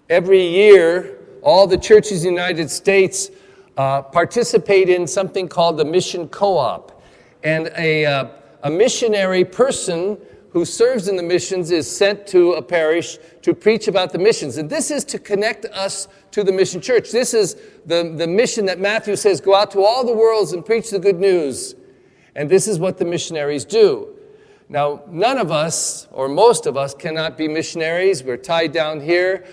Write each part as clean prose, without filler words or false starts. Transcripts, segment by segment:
Every year, all the churches in the United States participate in something called the Mission Co-op. And a missionary person who serves in the missions is sent to a parish to preach about the missions. And this is to connect us to the mission church. This is the mission that Matthew says, go out to all the worlds and preach the good news. And this is what the missionaries do. Now, none of us, or most of us, cannot be missionaries. We're tied down here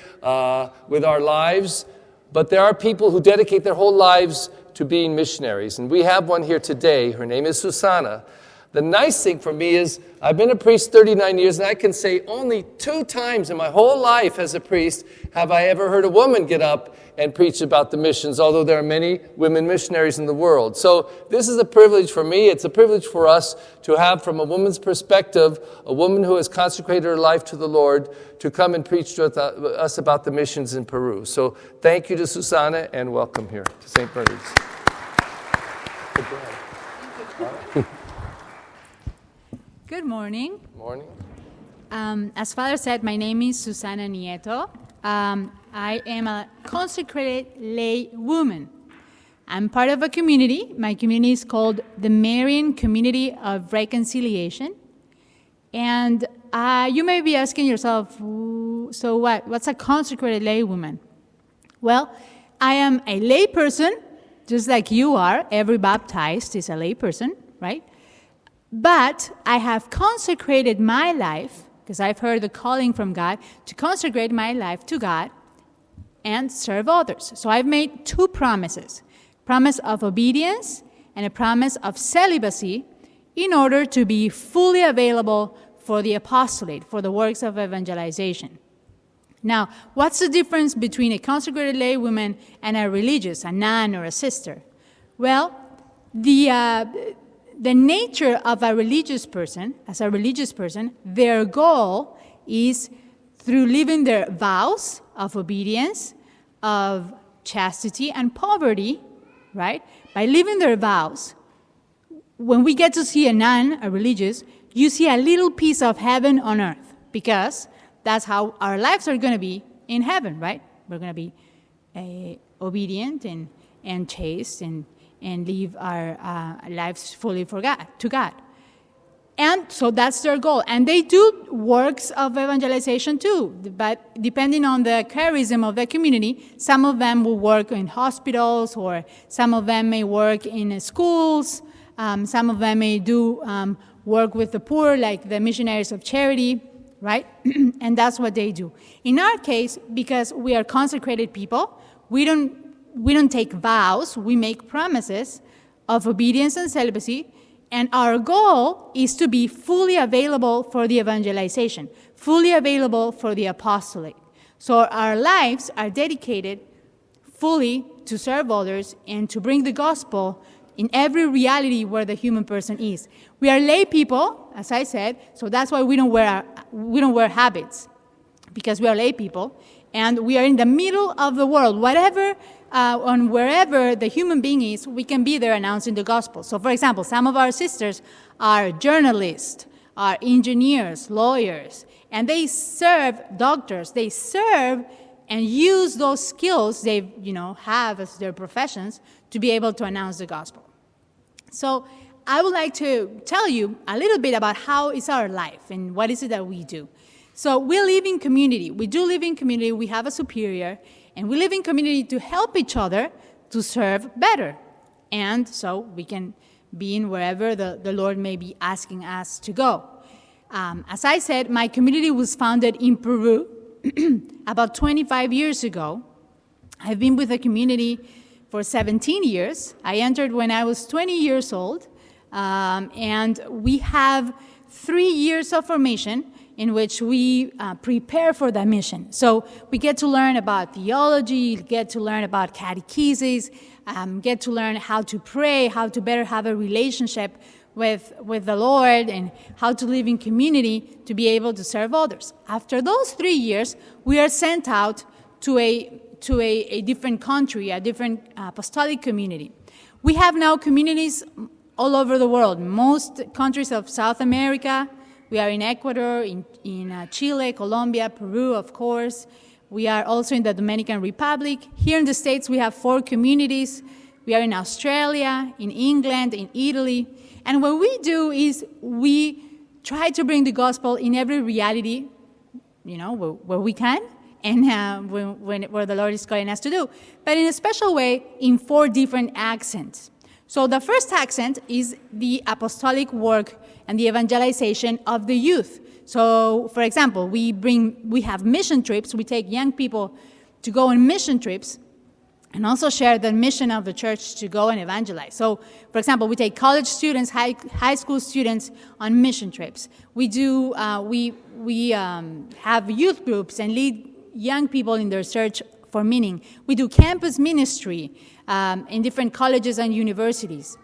with our lives. But there are people who dedicate their whole lives to being missionaries. And we have one here today. Her name is Susana. The nice thing for me is I've been a priest 39 years, and I can say only 2 times in my whole life as a priest have I ever heard a woman get up and preach about the missions, although there are many women missionaries in the world. So this is a privilege for me. It's a privilege for us to have, from a woman's perspective, a woman who has consecrated her life to the Lord to come and preach to us about the missions in Peru. So thank you to Susana, and welcome here to St. Bernard's. Good morning. Morning. As Father said, my name is Susana Nieto. I am a consecrated lay woman. I'm part of a community. My community is called the Marian Community of Reconciliation. And you may be asking yourself, so what? What's a consecrated lay woman? Well, I am a lay person, just like you are. Every baptized is a lay person, right? But I have consecrated my life, because I've heard the calling from God, to consecrate my life to God and serve others. So I've made 2 promises, promise of obedience and a promise of celibacy, in order to be fully available for the apostolate, for the works of evangelization. Now, what's the difference between a consecrated lay woman and a religious, a nun or a sister? Well, the nature of a religious person, as a religious person, their goal is, through living their vows of obedience, of chastity and poverty, right? By living their vows, when we get to see a nun, a religious, you see a little piece of heaven on earth, because that's how our lives are going to be in heaven, right? We're going to be obedient and chaste and live our lives fully to God. And so that's their goal. And they do works of evangelization too, but depending on the charism of the community, some of them will work in hospitals, or some of them may work in schools, some of them may do work with the poor, like the missionaries of charity, right? And that's what they do. In our case, because we are consecrated people, we don't take vows, we make promises of obedience and celibacy, and our goal is to be fully available for the evangelization, fully available for the apostolate. So our lives are dedicated fully to serve others and to bring the gospel in every reality where the human person is. We are lay people, as I said, so that's why we don't wear habits, because we are lay people, and we are in the middle of the world. Whatever on wherever the human being is, we can be there announcing the gospel. So, for example, some of our sisters are journalists, are engineers, lawyers, and they serve doctors. They serve and use those skills they have as their professions to be able to announce the gospel. So I would like to tell you a little bit about how is our life and what is it that we do. So we live in community. We do live in community. We have a superior, and we live in community to help each other to serve better. And so we can be in wherever the Lord may be asking us to go. As I said, my community was founded in Peru about 25 years ago. I've been with the community for 17 years. I entered when I was 20 years old. And we have 3 years of formation in which we prepare for the mission. So we get to learn about theology, get to learn about catechesis, get to learn how to pray, how to better have a relationship with the Lord, and how to live in community to be able to serve others. After those 3 years, we are sent out to a different country, a different apostolic community. We have now communities all over the world, most countries of South America. We are in Ecuador, in Chile, Colombia, Peru, of course. We are also in the Dominican Republic. Here in the States, we have 4 communities. We are in Australia, in England, in Italy. And what we do is we try to bring the gospel in every reality, where we can, and where the Lord is calling us to do. But in a special way, in 4 different accents. So the first accent is the apostolic work and the evangelization of the youth. So, for example, we have mission trips. We take young people to go on mission trips and also share the mission of the church to go and evangelize. So, for example, we take college students, high school students on mission trips. We do we have youth groups and lead young people in their search for meaning. We do campus ministry in different colleges and universities.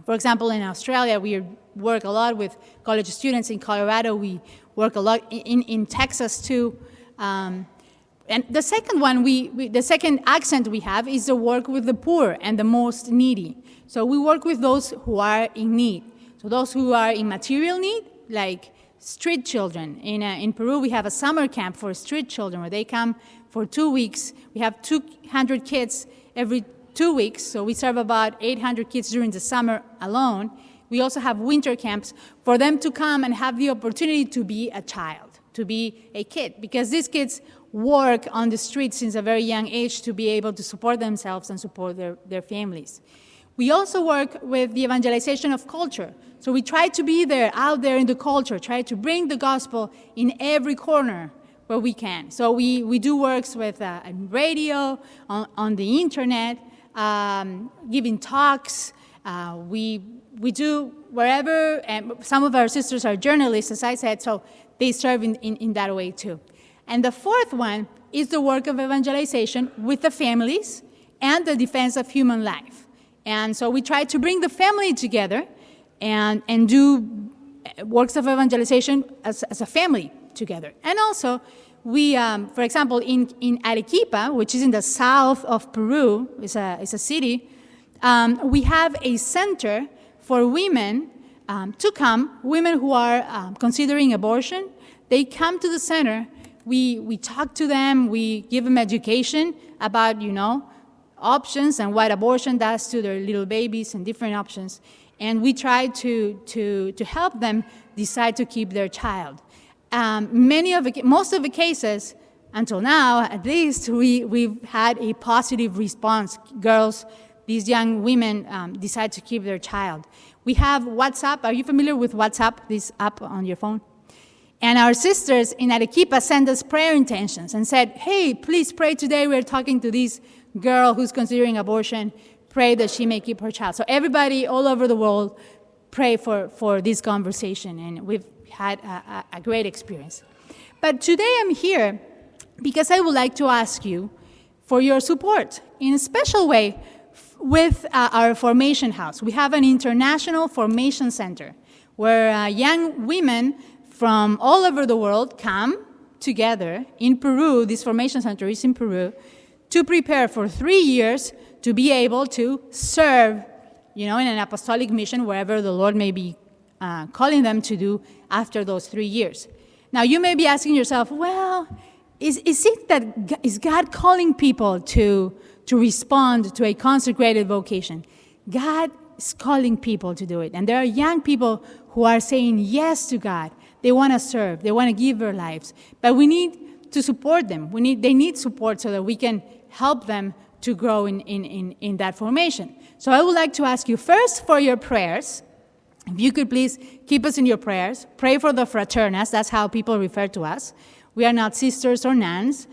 For example, in Australia, we work a lot with college students. In Colorado, we work a lot in Texas too. And the second one, the second accent we have is the work with the poor and the most needy. So we work with those who are in need. So those who are in material need, like street children. In Peru, we have a summer camp for street children where they come for 2 weeks. We have 200 kids every 2 weeks, so we serve about 800 kids during the summer alone. We also have winter camps for them to come and have the opportunity to be a child, to be a kid, because these kids work on the streets since a very young age to be able to support themselves and support their families. We also work with the evangelization of culture. So we try to be there, out there in the culture, try to bring the gospel in every corner where we can. So we do works with radio, on the internet, giving talks. We do wherever, and some of our sisters are journalists, as I said, so they serve in that way too. And the fourth one is the work of evangelization with the families and the defense of human life. And so we try to bring the family together and do works of evangelization as a family together. And also, we, for example, in Arequipa, which is in the south of Peru, it's a city, we have a center for women to come, women who are considering abortion. They come to the center. We talk to them. We give them education about, options and what abortion does to their little babies and different options. And we try to help them decide to keep their child. Most of the cases, until now, at least, we've had a positive response. Girls, these young women decide to keep their child. We have WhatsApp. Are you familiar with WhatsApp, this app on your phone? And our sisters in Arequipa sent us prayer intentions and said, hey, please pray today. We're talking to this girl who's considering abortion. Pray that she may keep her child. So everybody all over the world pray for this conversation, and we've had a great experience. But today I'm here because I would like to ask you for your support in a special way with our formation house. We have an international formation center where young women from all over the world come together in Peru. This formation center is in Peru to prepare for 3 years to be able to serve, in an apostolic mission wherever the Lord may be calling them to do after those 3 years. Now, you may be asking yourself, well, is God calling people to respond to a consecrated vocation? God is calling people to do it. And there are young people who are saying yes to God. They want to serve. They want to give their lives. But we need to support them. They need support so that we can help them to grow in that formation. So I would like to ask you first for your prayers. If you could please keep us in your prayers. Pray for the fraternas. That's how people refer to us. We are not sisters or nuns.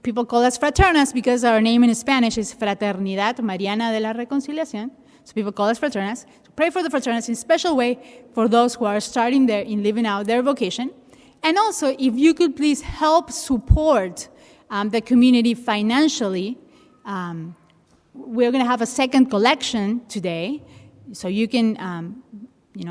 People call us fraternas because our name in Spanish is Fraternidad Mariana de la Reconciliación. So people call us fraternas. So pray for the fraternas in a special way for those who are starting there in living out their vocation. And also, if you could please help support the community financially. We're going to have a second collection today, so you can,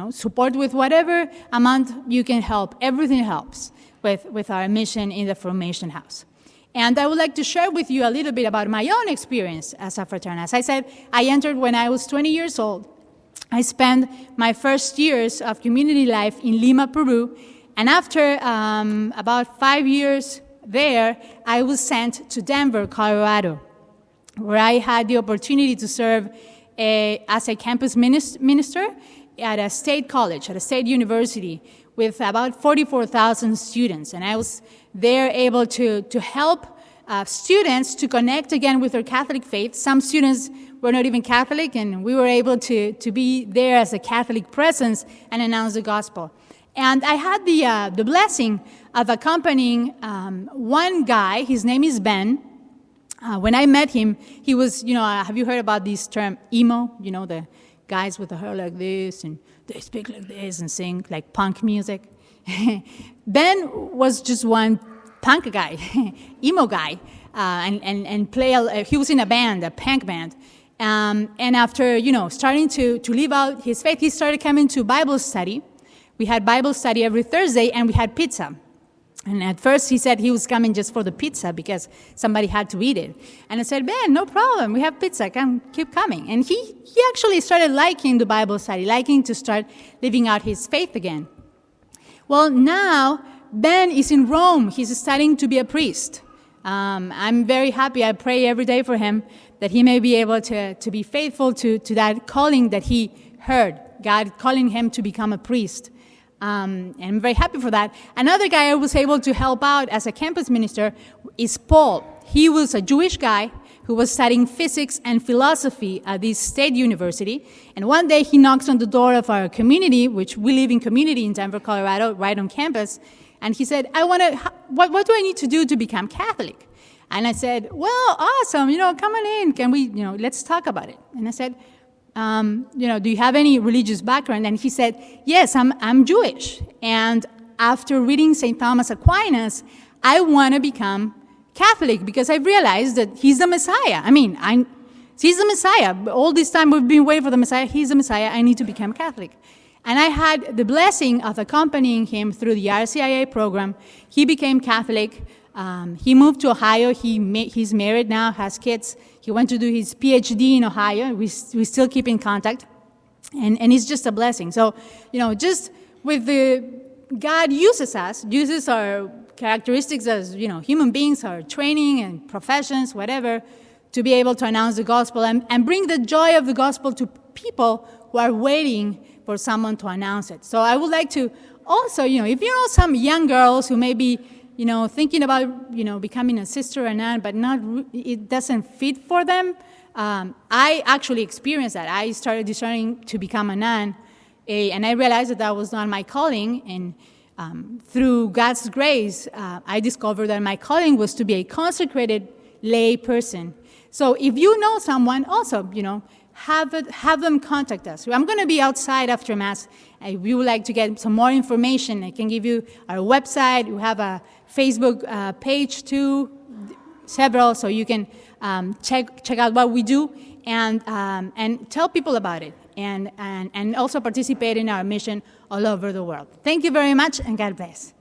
support with whatever amount you can help. Everything helps with our mission in the Formation House. And I would like to share with you a little bit about my own experience as a fraternal. As I said, I entered when I was 20 years old. I spent my first years of community life in Lima, Peru. And after about 5 years there, I was sent to Denver, Colorado, where I had the opportunity to serve as a campus minister at a state college, at a state university, with about 44,000 students. And I was there able to help students to connect again with their Catholic faith. Some students were not even Catholic, and we were able to be there as a Catholic presence and announce the gospel. And I had the blessing of accompanying one guy. His name is Ben. When I met him, he was, have you heard about this term, emo? The guys with the hair like this, and they speak like this and sing like punk music. Ben was just one punk guy, emo guy, and he was in a band, a punk band. And after, starting to live out his faith, he started coming to Bible study. We had Bible study every Thursday, and we had pizza. And at first he said he was coming just for the pizza because somebody had to eat it. And I said, Ben, no problem, we have pizza, keep coming. And he actually started liking the Bible study, liking to start living out his faith again. Well, now Ben is in Rome. He's studying to be a priest. I'm very happy. I pray every day for him that he may be able to be faithful to that calling that he heard, God calling him to become a priest. And I'm very happy for that. Another guy I was able to help out as a campus minister is Paul. He was a Jewish guy who was studying physics and philosophy at this state university. And one day he knocks on the door of our community, which we live in community in Denver, Colorado, right on campus. And he said, what do I need to do to become Catholic? And I said, well, awesome, come on in. Can we, let's talk about it. And I said, do you have any religious background? And he said, yes, I'm Jewish. And after reading St. Thomas Aquinas, I want to become Catholic because I realized that he's the Messiah. He's the Messiah. All this time we've been waiting for the Messiah. He's the Messiah. I need to become Catholic. And I had the blessing of accompanying him through the RCIA program. He became Catholic. He moved to Ohio. He's married now, has kids. He went to do his PhD in Ohio. We still keep in contact. And it's just a blessing. So, just with God uses our characteristics as, human beings, our training and professions, whatever, to be able to announce the gospel and bring the joy of the gospel to people who are waiting for someone to announce it. So I would like to also, if you know some young girls who may be thinking about, becoming a sister or nun, but it doesn't fit for them. I actually experienced that. I started discerning to become a nun, and I realized that was not my calling. And through God's grace, I discovered that my calling was to be a consecrated lay person. So if you know someone, also, have them contact us. I'm going to be outside after Mass. If you would like to get some more information, I can give you our website. We have a Facebook page too, several, so you can check out what we do and tell people about it and also participate in our mission all over the world. Thank you very much, and God bless.